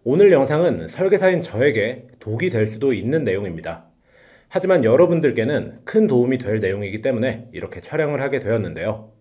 오늘 영상은 설계사인 저에게 독이 될 수도 있는 내용입니다. 하지만 여러분들께는 큰 도움이 될 내용이기 때문에 이렇게 촬영을 하게 되었는데요.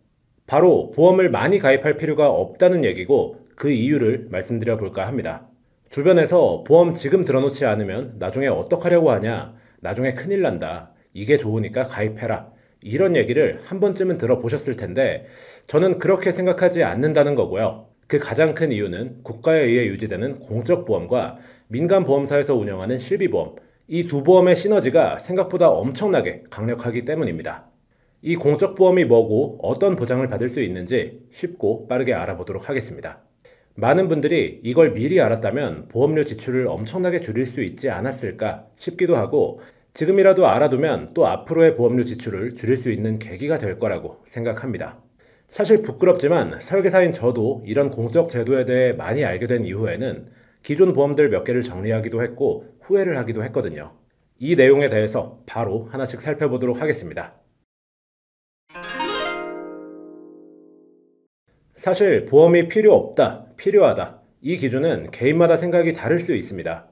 바로 보험을 많이 가입할 필요가 없다는 얘기고 그 이유를 말씀드려 볼까 합니다. 주변에서 보험 지금 들어놓지 않으면 나중에 어떡하려고 하냐, 나중에 큰일 난다, 이게 좋으니까 가입해라, 이런 얘기를 한 번쯤은 들어보셨을 텐데 저는 그렇게 생각하지 않는다는 거고요. 그 가장 큰 이유는 국가에 의해 유지되는 공적보험과 민간보험사에서 운영하는 실비보험, 이 두 보험의 시너지가 생각보다 엄청나게 강력하기 때문입니다. 이 공적보험이 뭐고 어떤 보장을 받을 수 있는지 쉽고 빠르게 알아보도록 하겠습니다. 많은 분들이 이걸 미리 알았다면 보험료 지출을 엄청나게 줄일 수 있지 않았을까 싶기도 하고, 지금이라도 알아두면 또 앞으로의 보험료 지출을 줄일 수 있는 계기가 될 거라고 생각합니다. 사실 부끄럽지만 설계사인 저도 이런 공적 제도에 대해 많이 알게 된 이후에는 기존 보험들 몇 개를 정리하기도 했고 후회를 하기도 했거든요. 이 내용에 대해서 바로 하나씩 살펴보도록 하겠습니다. 사실 보험이 필요 없다, 필요하다, 이 기준은 개인마다 생각이 다를 수 있습니다.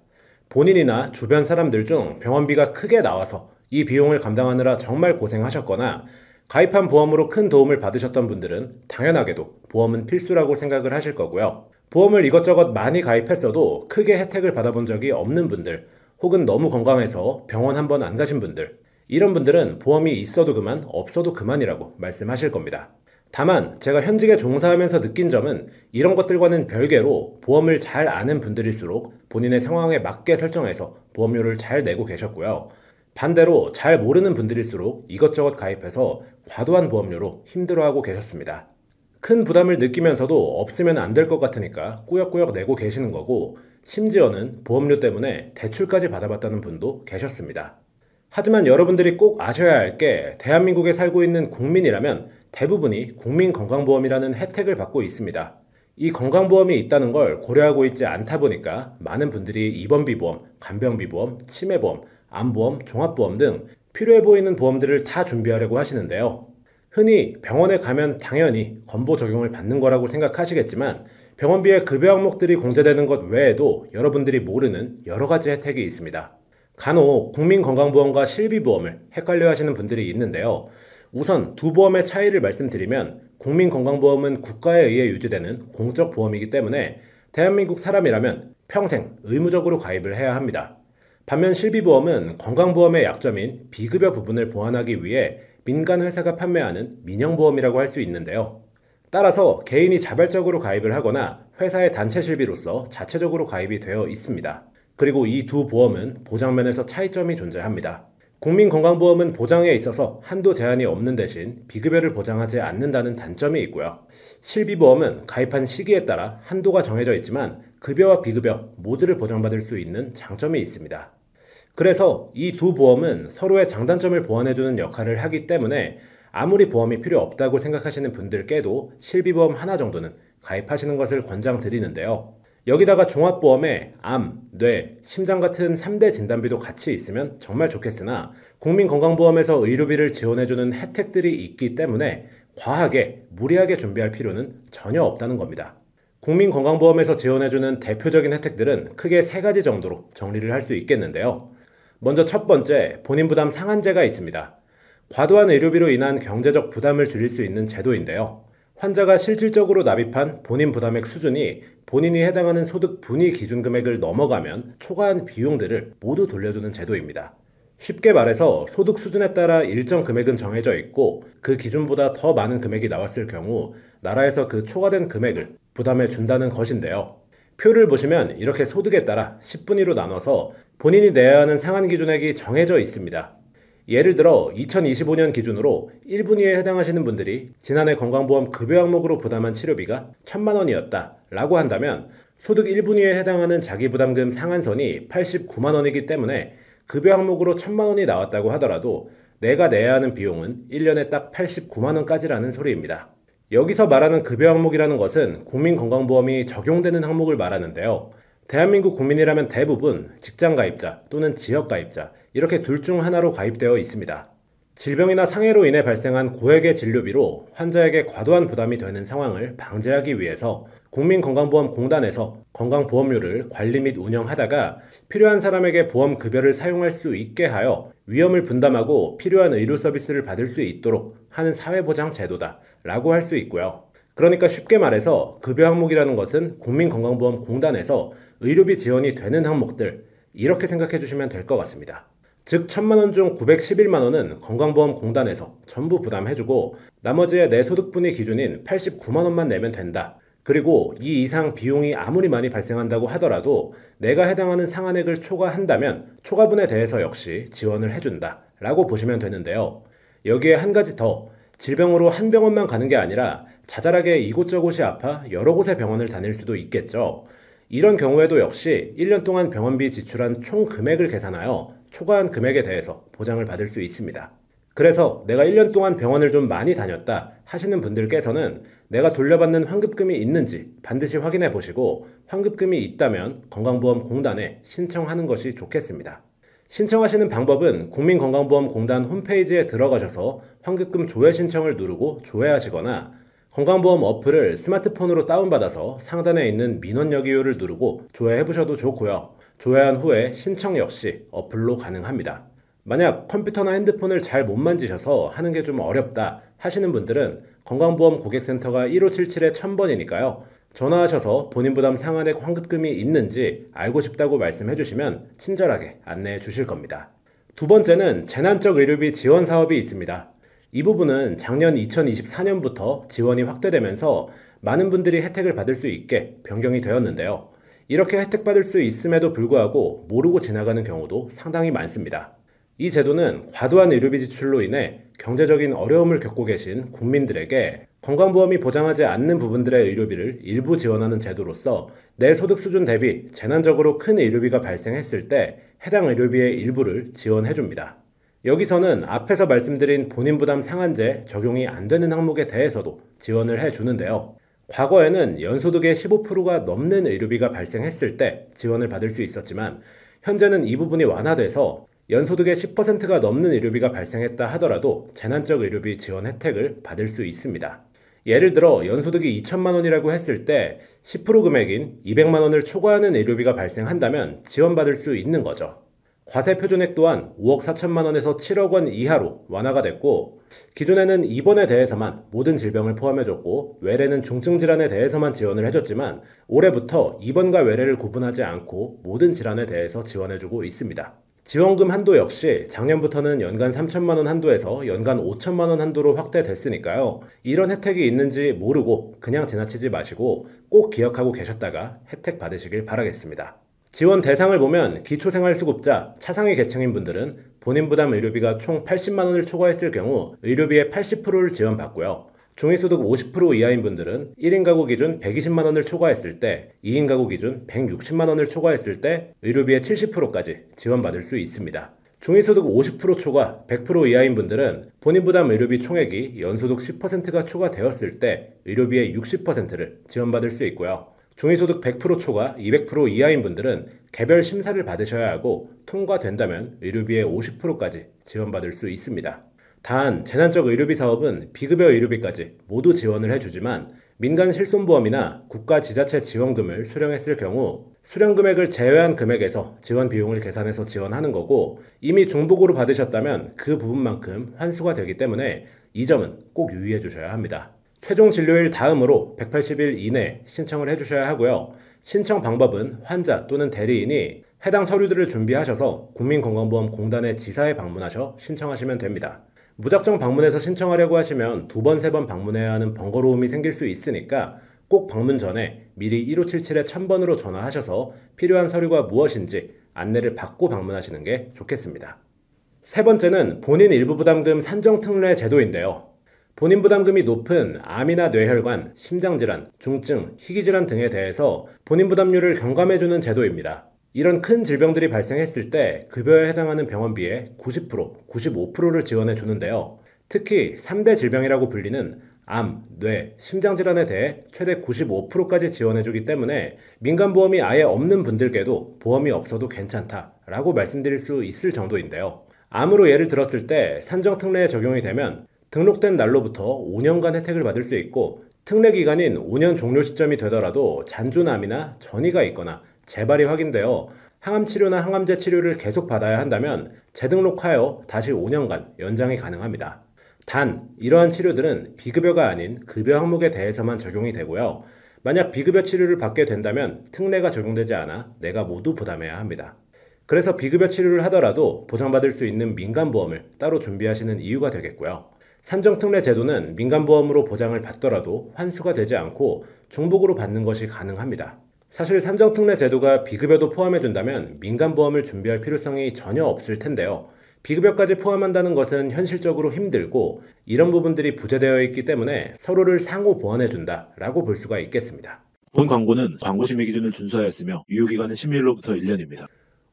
본인이나 주변 사람들 중 병원비가 크게 나와서 이 비용을 감당하느라 정말 고생하셨거나 가입한 보험으로 큰 도움을 받으셨던 분들은 당연하게도 보험은 필수라고 생각을 하실 거고요. 보험을 이것저것 많이 가입했어도 크게 혜택을 받아본 적이 없는 분들, 혹은 너무 건강해서 병원 한 번 안 가신 분들, 이런 분들은 보험이 있어도 그만, 없어도 그만이라고 말씀하실 겁니다. 다만 제가 현직에 종사하면서 느낀 점은 이런 것들과는 별개로 보험을 잘 아는 분들일수록 본인의 상황에 맞게 설정해서 보험료를 잘 내고 계셨고요. 반대로 잘 모르는 분들일수록 이것저것 가입해서 과도한 보험료로 힘들어하고 계셨습니다. 큰 부담을 느끼면서도 없으면 안 될 것 같으니까 꾸역꾸역 내고 계시는 거고, 심지어는 보험료 때문에 대출까지 받아봤다는 분도 계셨습니다. 하지만 여러분들이 꼭 아셔야 할 게, 대한민국에 살고 있는 국민이라면 대부분이 국민건강보험이라는 혜택을 받고 있습니다. 이 건강보험이 있다는 걸 고려하고 있지 않다 보니까 많은 분들이 입원비보험, 간병비보험, 치매보험, 암보험, 종합보험 등 필요해 보이는 보험들을 다 준비하려고 하시는데요. 흔히 병원에 가면 당연히 건보 적용을 받는 거라고 생각하시겠지만 병원비의 급여 항목들이 공제되는 것 외에도 여러분들이 모르는 여러 가지 혜택이 있습니다. 간혹 국민건강보험과 실비보험을 헷갈려 하시는 분들이 있는데요. 우선 두 보험의 차이를 말씀드리면, 국민건강보험은 국가에 의해 유지되는 공적보험이기 때문에 대한민국 사람이라면 평생 의무적으로 가입을 해야 합니다. 반면 실비보험은 건강보험의 약점인 비급여 부분을 보완하기 위해 민간회사가 판매하는 민영보험이라고 할 수 있는데요. 따라서 개인이 자발적으로 가입을 하거나 회사의 단체 실비로서 자체적으로 가입이 되어 있습니다. 그리고 이 두 보험은 보장면에서 차이점이 존재합니다. 국민건강보험은 보장에 있어서 한도 제한이 없는 대신 비급여를 보장하지 않는다는 단점이 있고요. 실비보험은 가입한 시기에 따라 한도가 정해져 있지만 급여와 비급여 모두를 보장받을 수 있는 장점이 있습니다. 그래서 이 두 보험은 서로의 장단점을 보완해주는 역할을 하기 때문에 아무리 보험이 필요 없다고 생각하시는 분들께도 실비보험 하나 정도는 가입하시는 것을 권장드리는데요. 여기다가 종합보험에 암, 뇌, 심장 같은 3대 진단비도 같이 있으면 정말 좋겠으나 국민건강보험에서 의료비를 지원해주는 혜택들이 있기 때문에 과하게, 무리하게 준비할 필요는 전혀 없다는 겁니다. 국민건강보험에서 지원해주는 대표적인 혜택들은 크게 세 가지 정도로 정리를 할 수 있겠는데요. 먼저 첫 번째, 본인 부담 상한제가 있습니다. 과도한 의료비로 인한 경제적 부담을 줄일 수 있는 제도인데요. 환자가 실질적으로 납입한 본인 부담액 수준이 본인이 해당하는 소득 분위 기준 금액을 넘어가면 초과한 비용들을 모두 돌려주는 제도입니다. 쉽게 말해서 소득 수준에 따라 일정 금액은 정해져 있고 그 기준보다 더 많은 금액이 나왔을 경우 나라에서 그 초과된 금액을 부담해 준다는 것인데요. 표를 보시면 이렇게 소득에 따라 10분위로 나눠서 본인이 내야 하는 상한 기준액이 정해져 있습니다. 예를 들어 2025년 기준으로 1분위에 해당하시는 분들이 지난해 건강보험 급여 항목으로 부담한 치료비가 1,000만 원이었다 라고 한다면 소득 1분위에 해당하는 자기부담금 상한선이 89만 원이기 때문에 급여 항목으로 1,000만 원이 나왔다고 하더라도 내가 내야 하는 비용은 1년에 딱 89만 원까지라는 소리입니다. 여기서 말하는 급여 항목이라는 것은 국민건강보험이 적용되는 항목을 말하는데요. 대한민국 국민이라면 대부분 직장가입자 또는 지역가입자 이렇게 둘 중 하나로 가입되어 있습니다. 질병이나 상해로 인해 발생한 고액의 진료비로 환자에게 과도한 부담이 되는 상황을 방지하기 위해서 국민건강보험공단에서 건강보험료를 관리 및 운영하다가 필요한 사람에게 보험급여를 사용할 수 있게 하여 위험을 분담하고 필요한 의료 서비스를 받을 수 있도록 하는 사회보장 제도다 라고 할 수 있고요. 그러니까 쉽게 말해서 급여 항목이라는 것은 국민건강보험공단에서 의료비 지원이 되는 항목들, 이렇게 생각해 주시면 될 것 같습니다. 즉 1,000만 원 중 911만 원은 건강보험공단에서 전부 부담해주고 나머지의 내 소득분위 기준인 89만 원만 내면 된다. 그리고 이 이상 비용이 아무리 많이 발생한다고 하더라도 내가 해당하는 상한액을 초과한다면 초과분에 대해서 역시 지원을 해준다 라고 보시면 되는데요. 여기에 한 가지 더, 질병으로 한 병원만 가는 게 아니라 자잘하게 이곳저곳이 아파 여러 곳의 병원을 다닐 수도 있겠죠. 이런 경우에도 역시 1년 동안 병원비 지출한 총 금액을 계산하여 초과한 금액에 대해서 보장을 받을 수 있습니다. 그래서 내가 1년 동안 병원을 좀 많이 다녔다 하시는 분들께서는 내가 돌려받는 환급금이 있는지 반드시 확인해 보시고 환급금이 있다면 건강보험공단에 신청하는 것이 좋겠습니다. 신청하시는 방법은 국민건강보험공단 홈페이지에 들어가셔서 환급금 조회 신청을 누르고 조회하시거나 건강보험 어플을 스마트폰으로 다운받아서 상단에 있는 민원 여기요를 누르고 조회해 보셔도 좋고요. 조회한 후에 신청 역시 어플로 가능합니다. 만약 컴퓨터나 핸드폰을 잘 못 만지셔서 하는 게 좀 어렵다 하시는 분들은 건강보험 고객센터가 1577-1000번이니까요. 전화하셔서 본인 부담 상한액 환급금이 있는지 알고 싶다고 말씀해 주시면 친절하게 안내해 주실 겁니다. 두 번째는 재난적 의료비 지원 사업이 있습니다. 이 부분은 작년 2024년부터 지원이 확대되면서 많은 분들이 혜택을 받을 수 있게 변경이 되었는데요. 이렇게 혜택받을 수 있음에도 불구하고 모르고 지나가는 경우도 상당히 많습니다. 이 제도는 과도한 의료비 지출로 인해 경제적인 어려움을 겪고 계신 국민들에게 건강보험이 보장하지 않는 부분들의 의료비를 일부 지원하는 제도로서 내 소득 수준 대비 재난적으로 큰 의료비가 발생했을 때 해당 의료비의 일부를 지원해줍니다. 여기서는 앞에서 말씀드린 본인 부담 상한제 적용이 안 되는 항목에 대해서도 지원을 해주는데요. 과거에는 연소득의 15%가 넘는 의료비가 발생했을 때 지원을 받을 수 있었지만 현재는 이 부분이 완화돼서 연소득의 10%가 넘는 의료비가 발생했다 하더라도 재난적 의료비 지원 혜택을 받을 수 있습니다. 예를 들어 연소득이 2천만 원이라고 했을 때 10% 금액인 200만 원을 초과하는 의료비가 발생한다면 지원받을 수 있는 거죠. 과세 표준액 또한 5억 4천만 원에서 7억 원 이하로 완화가 됐고 기존에는 입원에 대해서만 모든 질병을 포함해줬고 외래는 중증 질환에 대해서만 지원을 해줬지만 올해부터 입원과 외래를 구분하지 않고 모든 질환에 대해서 지원해주고 있습니다. 지원금 한도 역시 작년부터는 연간 3천만 원 한도에서 연간 5천만 원 한도로 확대됐으니까요. 이런 혜택이 있는지 모르고 그냥 지나치지 마시고 꼭 기억하고 계셨다가 혜택 받으시길 바라겠습니다. 지원 대상을 보면 기초생활수급자, 차상위 계층인 분들은 본인 부담 의료비가 총 80만 원을 초과했을 경우 의료비의 80%를 지원받고요. 중위소득 50% 이하인 분들은 1인 가구 기준 120만 원을 초과했을 때, 2인 가구 기준 160만 원을 초과했을 때 의료비의 70%까지 지원받을 수 있습니다. 중위소득 50% 초과, 100% 이하인 분들은 본인 부담 의료비 총액이 연소득 10%가 초과되었을 때 의료비의 60%를 지원받을 수 있고요. 중위소득 100% 초과, 200% 이하인 분들은 개별 심사를 받으셔야 하고 통과된다면 의료비의 50%까지 지원받을 수 있습니다. 단 재난적 의료비 사업은 비급여 의료비까지 모두 지원을 해주지만 민간 실손보험이나 국가 지자체 지원금을 수령했을 경우 수령 금액을 제외한 금액에서 지원 비용을 계산해서 지원하는 거고 이미 중복으로 받으셨다면 그 부분만큼 환수가 되기 때문에 이 점은 꼭 유의해 주셔야 합니다. 최종 진료일 다음으로 180일 이내에 신청을 해주셔야 하고요. 신청 방법은 환자 또는 대리인이 해당 서류들을 준비하셔서 국민건강보험공단의 지사에 방문하셔 신청하시면 됩니다. 무작정 방문해서 신청하려고 하시면 2번, 3번 방문해야 하는 번거로움이 생길 수 있으니까 꼭 방문 전에 미리 1577-1000번으로 전화하셔서 필요한 서류가 무엇인지 안내를 받고 방문하시는 게 좋겠습니다. 세 번째는 본인 일부 부담금 산정 특례 제도인데요. 본인 부담금이 높은 암이나 뇌혈관, 심장질환, 중증, 희귀질환 등에 대해서 본인 부담률을 경감해주는 제도입니다. 이런 큰 질병들이 발생했을 때 급여에 해당하는 병원비의 90%, 95%를 지원해 주는데요. 특히 3대 질병이라고 불리는 암, 뇌, 심장질환에 대해 최대 95%까지 지원해 주기 때문에 민간보험이 아예 없는 분들께도 보험이 없어도 괜찮다라고 말씀드릴 수 있을 정도인데요. 암으로 예를 들었을 때 산정특례에 적용이 되면 등록된 날로부터 5년간 혜택을 받을 수 있고 특례 기간인 5년 종료 시점이 되더라도 잔존암이나 전이가 있거나 재발이 확인되어 항암 치료나 항암제 치료를 계속 받아야 한다면 재등록하여 다시 5년간 연장이 가능합니다. 단, 이러한 치료들은 비급여가 아닌 급여 항목에 대해서만 적용이 되고요. 만약 비급여 치료를 받게 된다면 특례가 적용되지 않아 내가 모두 부담해야 합니다. 그래서 비급여 치료를 하더라도 보장받을 수 있는 민간보험을 따로 준비하시는 이유가 되겠고요. 산정특례 제도는 민간보험으로 보장을 받더라도 환수가 되지 않고 중복으로 받는 것이 가능합니다. 사실 산정특례 제도가 비급여도 포함해준다면 민간보험을 준비할 필요성이 전혀 없을 텐데요. 비급여까지 포함한다는 것은 현실적으로 힘들고 이런 부분들이 부재되어 있기 때문에 서로를 상호 보완해준다라고 볼 수가 있겠습니다. 본 광고는 광고심의 기준을 준수하였으며 유효기간은 10일로부터 1년입니다.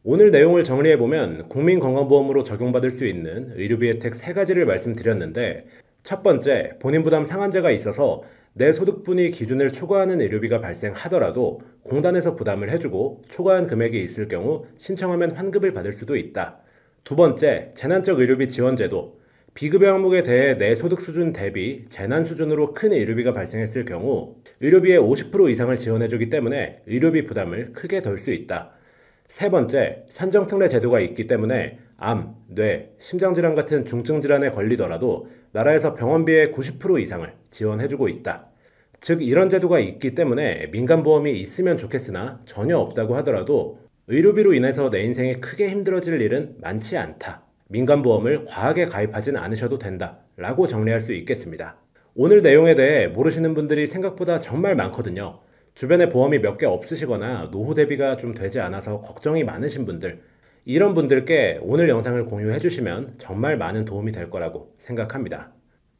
오늘 내용을 정리해보면 국민건강보험으로 적용받을 수 있는 의료비 혜택 3가지를 말씀드렸는데 첫 번째, 본인 부담 상한제가 있어서 내 소득분이 기준을 초과하는 의료비가 발생하더라도 공단에서 부담을 해주고 초과한 금액이 있을 경우 신청하면 환급을 받을 수도 있다. 두 번째, 재난적 의료비 지원제도. 비급여 항목에 대해 내 소득 수준 대비 재난 수준으로 큰 의료비가 발생했을 경우 의료비의 50% 이상을 지원해주기 때문에 의료비 부담을 크게 덜 수 있다. 세 번째, 산정특례 제도가 있기 때문에 암, 뇌, 심장질환 같은 중증질환에 걸리더라도 나라에서 병원비의 90% 이상을 지원해주고 있다. 즉 이런 제도가 있기 때문에 민간보험이 있으면 좋겠으나 전혀 없다고 하더라도 의료비로 인해서 내 인생이 크게 힘들어질 일은 많지 않다. 민간보험을 과하게 가입하진 않으셔도 된다. 라고 정리할 수 있겠습니다. 오늘 내용에 대해 모르시는 분들이 생각보다 정말 많거든요. 주변에 보험이 몇 개 없으시거나 노후 대비가 좀 되지 않아서 걱정이 많으신 분들, 이런 분들께 오늘 영상을 공유해 주시면 정말 많은 도움이 될 거라고 생각합니다.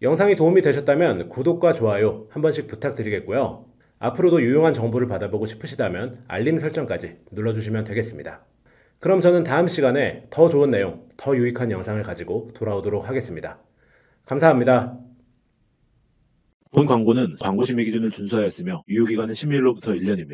영상이 도움이 되셨다면 구독과 좋아요 한 번씩 부탁드리겠고요. 앞으로도 유용한 정보를 받아보고 싶으시다면 알림 설정까지 눌러주시면 되겠습니다. 그럼 저는 다음 시간에 더 좋은 내용, 더 유익한 영상을 가지고 돌아오도록 하겠습니다. 감사합니다. 본 광고는 광고심의 기준을 준수하였으며 유효기간은 10일로부터 1년입니다.